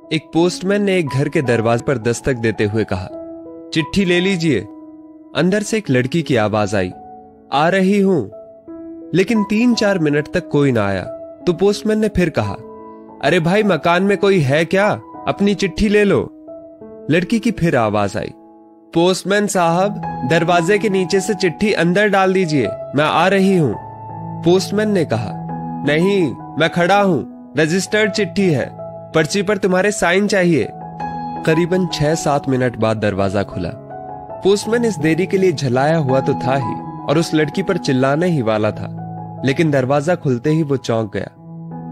एक पोस्टमैन ने एक घर के दरवाजे पर दस्तक देते हुए कहा, चिट्ठी ले लीजिए। अंदर से एक लड़की की आवाज आई, आ रही हूं। लेकिन 3-4 मिनट तक कोई ना आया तो पोस्टमैन ने फिर कहा, अरे भाई, मकान में कोई है क्या? अपनी चिट्ठी ले लो। लड़की की फिर आवाज आई, पोस्टमैन साहब, दरवाजे के नीचे से चिट्ठी अंदर डाल दीजिए, मैं आ रही हूं। पोस्टमैन ने कहा, नहीं, मैं खड़ा हूं, रजिस्टर्ड चिट्ठी है, पर्ची पर तुम्हारे साइन चाहिए। करीबन 6-7 मिनट बाद दरवाजा खुला। पोस्टमैन इस देरी के लिए झलाया हुआ तो था ही और उस लड़की पर चिल्लाने ही वाला था, लेकिन दरवाजा खुलते ही वो चौंक गया।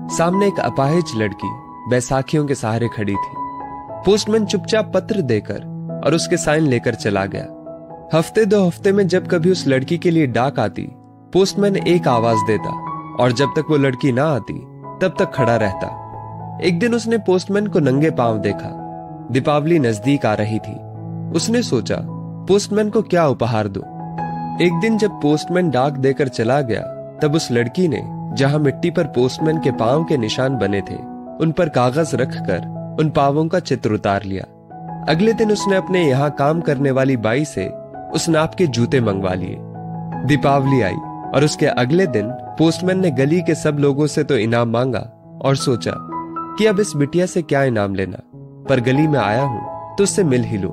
सामने एक अपाहिज लड़की बैसाखियों के सहारे खड़ी थी। पोस्टमैन चुपचाप पत्र देकर और उसके साइन लेकर चला गया। हफ्ते 2 हफ्ते में जब कभी उस लड़की के लिए डाक आती, पोस्टमैन एक आवाज देता और जब तक वो लड़की ना आती तब तक खड़ा रहता। एक दिन उसने पोस्टमैन को नंगे पांव देखा। दीपावली नजदीक आ रही थी। उसने सोचा, पोस्टमैन को क्या उपहार दूं। एक दिन जब पोस्टमैन डाक देकर चला गया, तब उस लड़की ने जहां मिट्टी पर पोस्टमैन के पांव के निशान बने थे, उन पर कागज रखकर उन पांवों का चित्र उतार लिया। अगले दिन उसने अपने यहां काम करने वाली बाई से उस नाप के जूते मंगवा लिए। दीपावली आई और उसके अगले दिन पोस्टमैन ने गली के सब लोगों से तो इनाम मांगा और सोचा कि अब इस बिटिया से क्या इनाम लेना, पर गली में आया हूं तो उससे मिल ही लूं।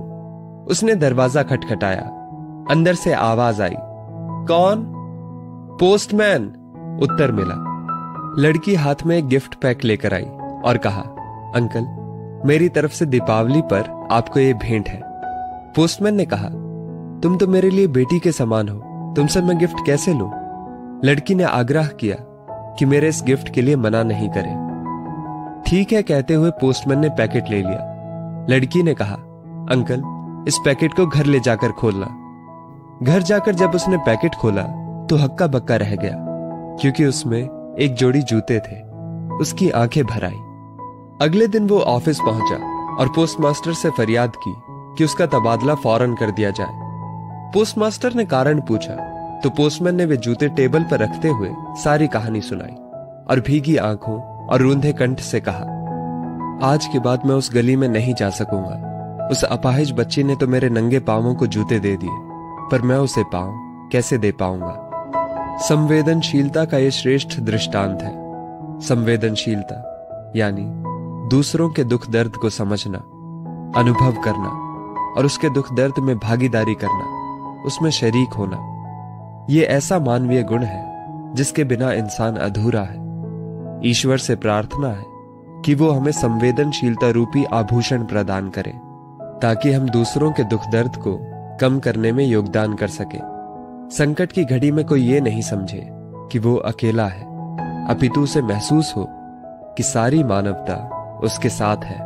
उसने दरवाजा खटखटाया। अंदर से आवाज आई, कौन? पोस्टमैन, उत्तर मिला। लड़की हाथ में एक गिफ्ट पैक लेकर आई और कहा, अंकल, मेरी तरफ से दीपावली पर आपको ये भेंट है। पोस्टमैन ने कहा, तुम तो मेरे लिए बेटी के समान हो, तुमसे मैं गिफ्ट कैसे लूं? लड़की ने आग्रह किया कि मेरे इस गिफ्ट के लिए मना नहीं करें। ठीक है कहते हुए पोस्टमैन ने पैकेट ले लिया। लड़की ने कहा, अंकल, इस पैकेट को घर ले जाकर खोलना। घर जाकर जब उसने पैकेट खोला तो हक्का बक्का रह गया, क्योंकि उसमें एक जोड़ी जूते थे। उसकी आंखें भर आई। अगले दिन वो ऑफिस पहुंचा और पोस्टमास्टर से फरियाद की कि उसका तबादला फौरन कर दिया जाए। पोस्टमास्टर ने कारण पूछा तो पोस्टमैन ने वे जूते टेबल पर रखते हुए सारी कहानी सुनाई और भीगी आंखों और रूंधे कंठ से कहा, आज के बाद मैं उस गली में नहीं जा सकूंगा। उस अपाहिज बच्ची ने तो मेरे नंगे पांवों को जूते दे दिए, पर मैं उसे पांव कैसे दे पाऊंगा। संवेदनशीलता का यह श्रेष्ठ दृष्टांत है। संवेदनशीलता यानी दूसरों के दुख दर्द को समझना, अनुभव करना और उसके दुख दर्द में भागीदारी करना, उसमें शरीक होना। यह ऐसा मानवीय गुण है जिसके बिना इंसान अधूरा है। ईश्वर से प्रार्थना है कि वो हमें संवेदनशीलता रूपी आभूषण प्रदान करे, ताकि हम दूसरों के दुख दर्द को कम करने में योगदान कर सके। संकट की घड़ी में कोई ये नहीं समझे कि वो अकेला है, अपितु उसे महसूस हो कि सारी मानवता उसके साथ है।